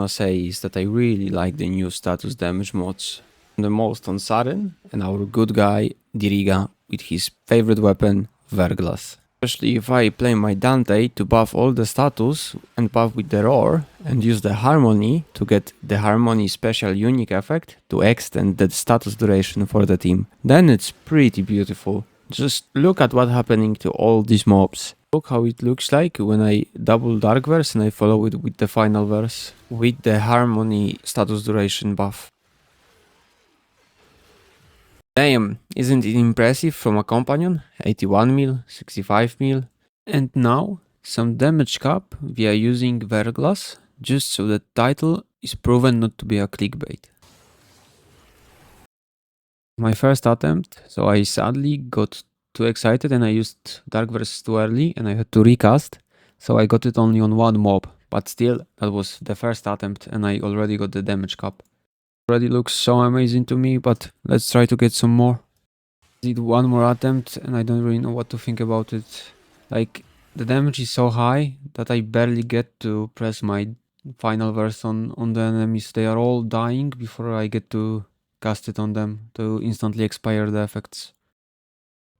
I'll say is that I really like the new status damage mods. The most on Saren and our good guy Diriga with his favorite weapon Verglas. Especially if I play my Dante to buff all the status and buff with the roar and use the harmony to get the harmony special unique effect to extend the status duration for the team. Then it's pretty beautiful. Just look at what's happening to all these mobs. Look how it looks like when I double dark verse and I follow it with the final verse with the harmony status duration buff. Damn, isn't it impressive from a companion? 81 mil, 65 mil. And now, some damage cap via using Verglas, just so the title is proven not to be a clickbait. My first attempt, so I sadly got too excited and I used Dark Verse too early and I had to recast, so I got it only on one mob, but still, that was the first attempt and I already got the damage cap. Already looks so amazing to me, but let's try to get some more. Did one more attempt and I don't really know what to think about it. Like, the damage is so high that I barely get to press my final verse on the enemies. They are all dying before I get to cast it on them to instantly expire the effects.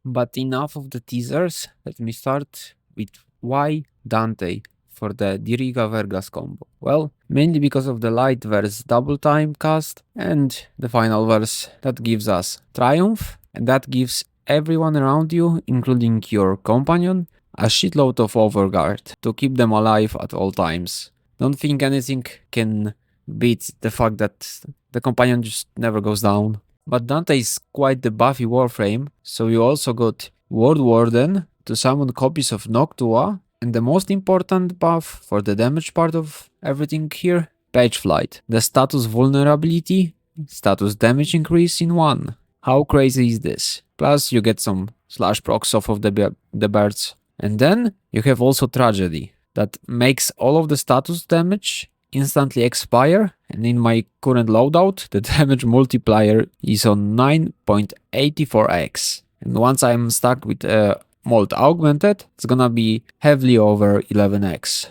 But enough of the teasers, let me start with why Dante for the Diriga Verglas combo. Well, mainly because of the light verse double time cast and the final verse that gives us Triumph, and that gives everyone around you, including your companion, a shitload of overguard to keep them alive at all times. Don't think anything can beat the fact that the companion just never goes down. But Dante is quite the buffy warframe, so you also got Ward Warden to summon copies of Noctua, and the most important buff for the damage part of everything here, Page Flight. The status vulnerability, status damage increase in 1. How crazy is this? Plus you get some slash procs off of the birds. And then you have also Tragedy that makes all of the status damage instantly expire, and in my current loadout the damage multiplier is on 9.84x. And once I'm stuck with Mot Augmented, it's gonna be heavily over 11x.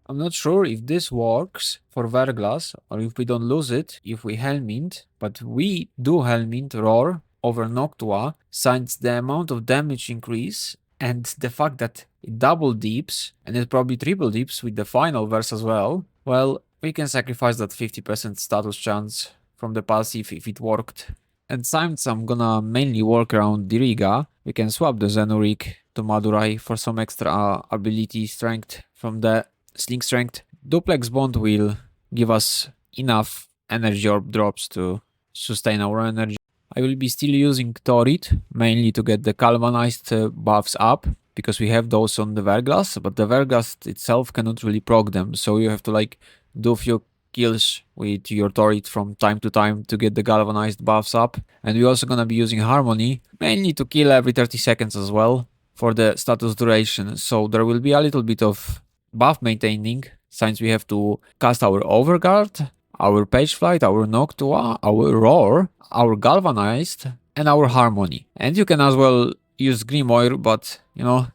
I'm not sure if this works for Verglas or if we don't lose it if we Helmint, but we do Helmint Roar over Noctua since the amount of damage increase and the fact that it double deeps and it probably triple deeps with the final verse as well. Well, we can sacrifice that 50% status chance from the passive if it worked. And since I'm gonna mainly work around Diriga, we can swap the Zenurik to Madurai for some extra ability strength from the Sling Strength. Duplex Bond will give us enough energy orb drops to sustain our energy. I will be still using Torit, mainly to get the Galvanized buffs up, because we have those on the Verglas, but the Verglas itself cannot really proc them, so you have to like do a few kills with your Torit from time to time to get the Galvanized buffs up. And we're also gonna be using Harmony, mainly to kill every 30 seconds as well, for the status duration, so there will be a little bit of buff maintaining, since we have to cast our Overguard, our Page Flight, our Noctua, our Roar, our Galvanized, and our Harmony. And you can as well use Grrimoire, but you know,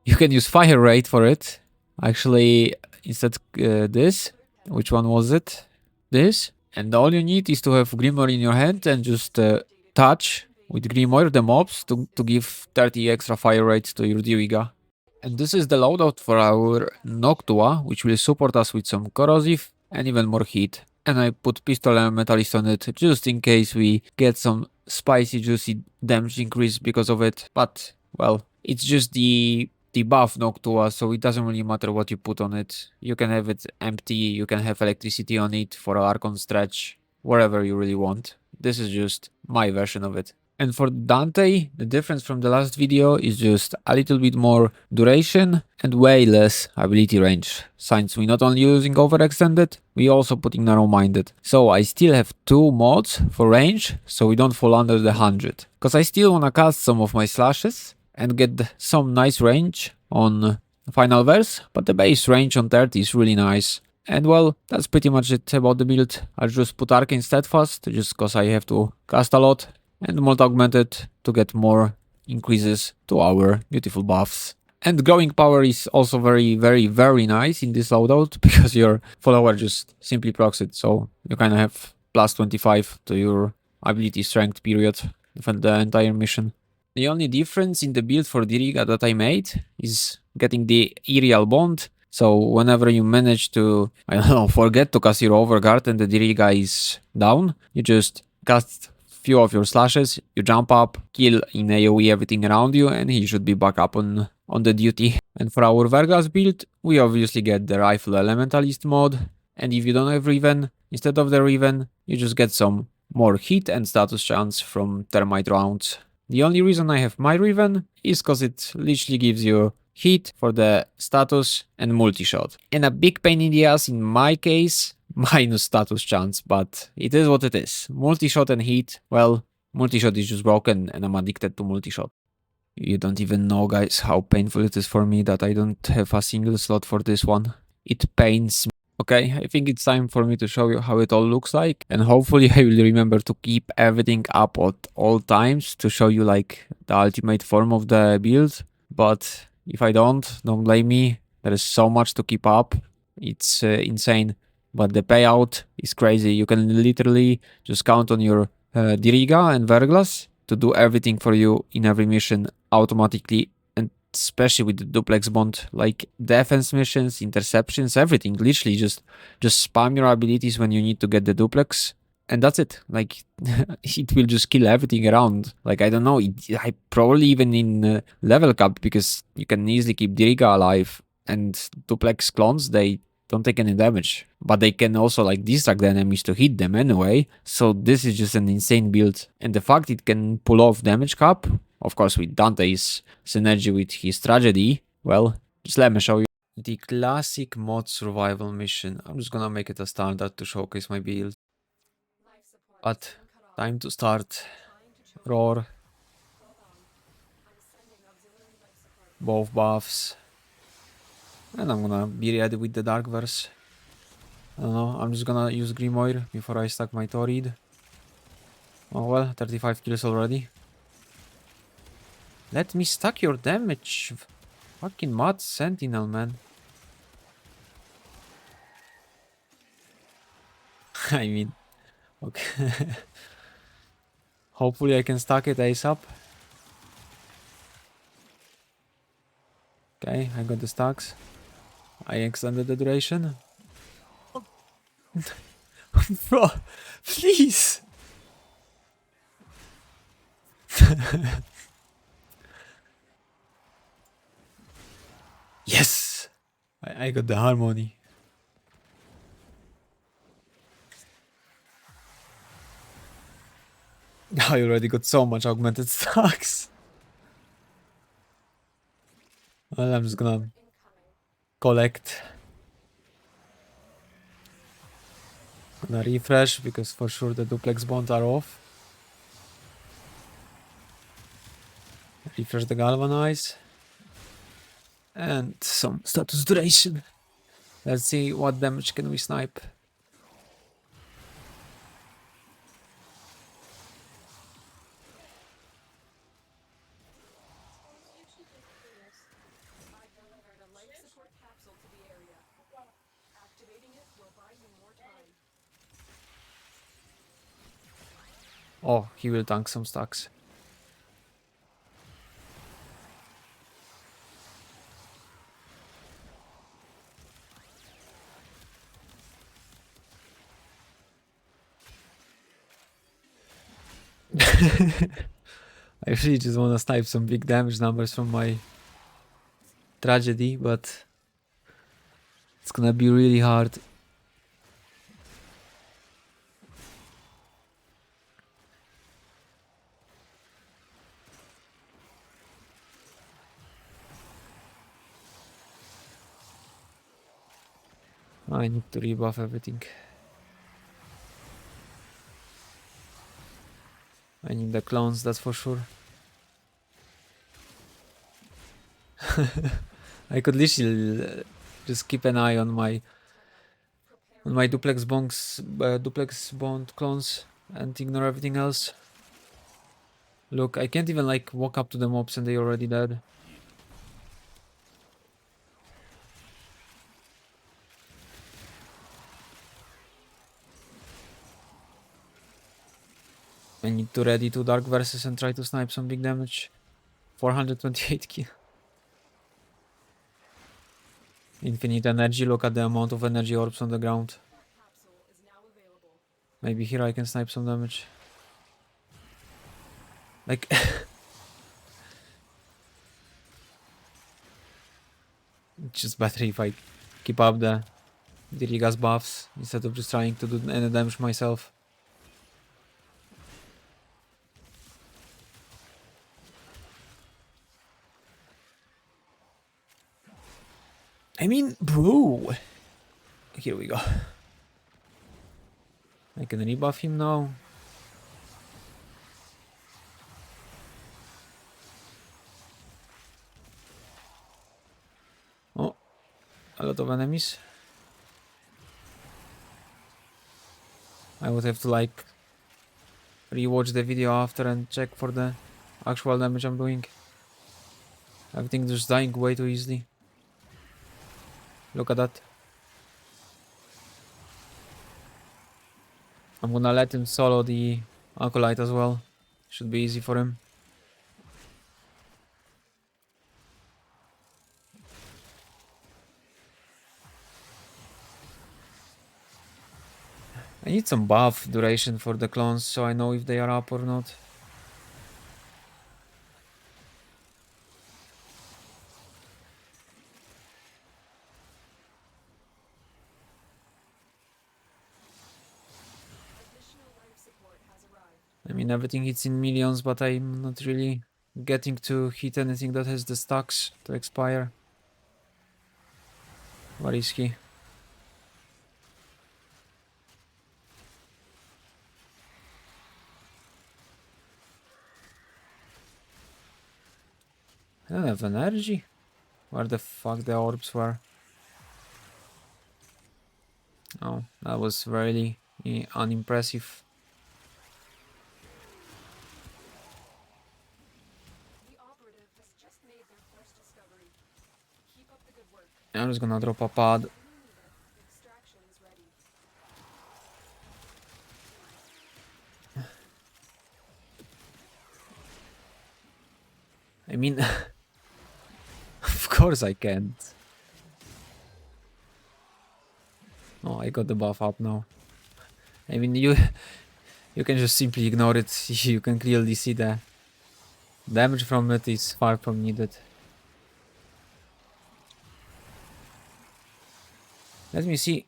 you can use Fire Rate for it. Actually, instead this, which one was it? This. And all you need is to have Grrimoire in your hand and just touch with Grrimoire the mobs to give 30 extra fire rates to your Diriga. And this is the loadout for our Noctua, which will support us with some corrosive and even more heat. And I put Pistol and Metallist on it just in case we get some spicy juicy damage increase because of it. But, well, it's just the buff Noctua, so it doesn't really matter what you put on it. You can have it empty, you can have electricity on it for an Archon stretch, wherever you really want. This is just my version of it. And for Dante, the difference from the last video is just a little bit more duration and way less ability range. Since we're not only using overextended, we also putting narrow-minded. So I still have 2 mods for range, so we don't fall under the 100. Cause I still wanna cast some of my slashes and get some nice range on final verse, but the base range on 30 is really nice. And well, that's pretty much it about the build. I'll just put Arcane Steadfast, just cause I have to cast a lot, and Mot Augmented to get more increases to our beautiful buffs. And growing power is also very nice in this loadout because your follower just simply procs it. So you kind of have plus 25 to your ability strength period for the entire mission. The only difference in the build for Diriga that I made is getting the aerial bond. So whenever you manage to, I don't know, forget to cast your overguard and the Diriga is down, you just cast few of your slashes, you jump up, kill in AoE everything around you, and he should be back up on the duty. And for our Verglas build, we obviously get the Rifle Elementalist mod, and if you don't have Riven, instead of the Riven, you just get some more hit and status chance from Termite rounds. The only reason I have my Riven is cause it literally gives you hit for the status and multi-shot. And a big pain in the ass in my case, minus status chance, but it is what it is. Multi-shot and hit, well, multi-shot is just broken and I'm addicted to multi-shot. You don't even know, guys, how painful it is for me that I don't have a single slot for this one. It pains me. Okay, I think it's time for me to show you how it all looks like, and hopefully I will remember to keep everything up at all times to show you like the ultimate form of the build. But if I don't blame me. There is so much to keep up. It's insane. But the payout is crazy. You can literally just count on your Diriga and Verglas to do everything for you in every mission automatically, and especially with the duplex bond, like defense missions, interceptions, everything. Literally just spam your abilities when you need to get the duplex, and that's it. Like it will just kill everything around. Like I don't know, I probably even in level cap, because you can easily keep Diriga alive, and duplex clones, they don't take any damage, but they can also like distract the enemies to hit them anyway. So this is just an insane build, and the fact it can pull off damage cap, of course with Dante's synergy with his tragedy, well, just let me show you. The classic Mot Survival mission. I'm just gonna make it a standard to showcase my build. But time to start. Roar. Both buffs. And I'm gonna be ready with the Dark Verse. I don't know, I'm just gonna use Grrimoire before I stack my Torrid. Oh well, 35 kills already. Let me stack your damage. Fucking mad Sentinel, man. I mean, okay. Hopefully I can stack it ASAP. Okay, I got the stacks. I extended the duration. Bro, please! Yes! I got the harmony. I already got so much augmented stacks. Well, I'm just gonna collect. Gonna refresh because for sure the duplex bonds are off. Refresh the Galvanized. And some status duration. Let's see what damage can we snipe. Oh, he will tank some stacks. I really just want to snipe some big damage numbers from my tragedy, but it's gonna be really hard. I need to rebuff everything. I need the clones, that's for sure. I could literally just keep an eye on my duplex bond clones and ignore everything else. Look, I can't even like walk up to the mobs and they already dead. I need to ready to Dark Versus and try to snipe some big damage. 428 kill. Infinite energy, look at the amount of energy orbs on the ground. Maybe here I can snipe some damage. Like... it's just better if I keep up the Diriga's buffs instead of just trying to do any damage myself. I mean, bro! Here we go. I can rebuff him now. Oh, a lot of enemies. I would have to like rewatch the video after and check for the actual damage I'm doing. Everything just dying way too easily. Look at that. I'm gonna let him solo the Acolyte as well. Should be easy for him. I need some buff duration for the clones so I know if they are up or not. I mean, everything hits in millions, but I'm not really getting to hit anything that has the stacks to expire. Where is he? I don't have energy. Where the fuck the orbs were? Oh, that was really unimpressive. I'm just gonna drop a pad. I mean, of course I can't. Oh, I got the buff up now. I mean, you can just simply ignore it. You can clearly see the damage from it is far from needed. Let me see.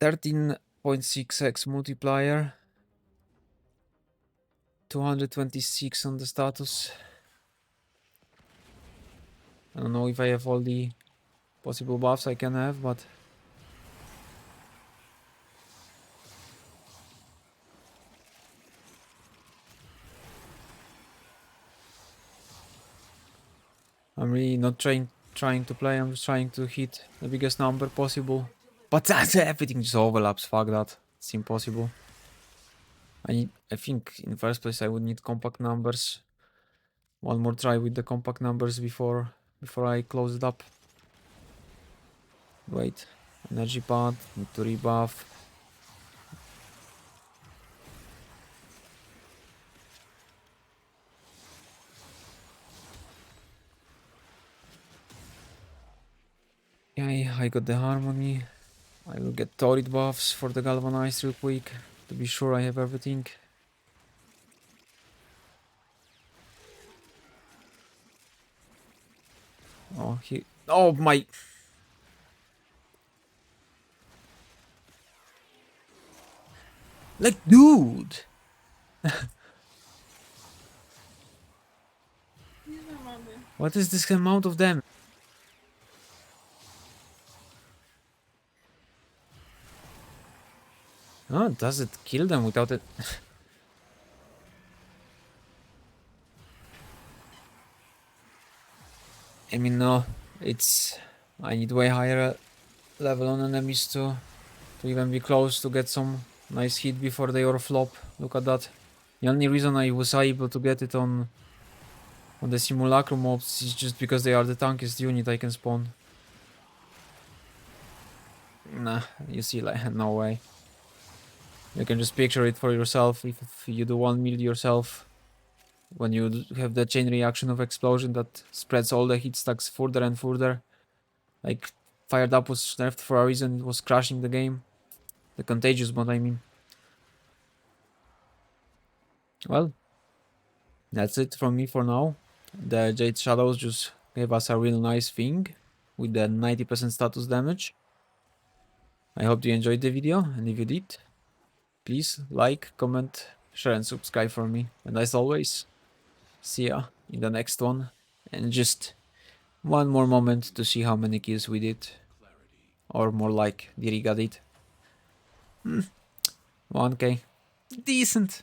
13.6x multiplier. 226 on the status. I don't know if I have all the possible buffs I can have, but I'm really not trying to play. I'm just trying to hit the biggest number possible. But that's everything just overlaps. Fuck that. It's impossible. I think in the first place I would need compact numbers. One more try with the compact numbers before I close it up. Wait, energy pad, need to rebuff. Yeah, I got the harmony. I will get torrid buffs for the galvanized real quick to be sure I have everything. Oh, oh my. Like, dude. What is this amount of damage? Oh, does it kill them without it? I mean, no, it's... I need way higher level on enemies to even be close to get some nice hit before they overflop. Look at that. The only reason I was able to get it on the simulacrum mobs is just because they are the tankiest unit I can spawn. Nah, you see, like, no way. You can just picture it for yourself if you do 1 mil yourself. When you have the chain reaction of explosion that spreads all the hit stacks further and further. Like, Fired Up was nerfed for a reason, it was crashing the game. The contagious mod, I mean. Well, that's it from me for now. The Jade Shadows just gave us a real nice thing with the 90% status damage. I hope you enjoyed the video, and if you did, please like, comment, share and subscribe for me. And as always, see ya in the next one. And just one more moment to see how many kills we did. Or more like Diriga did. 1k. Decent.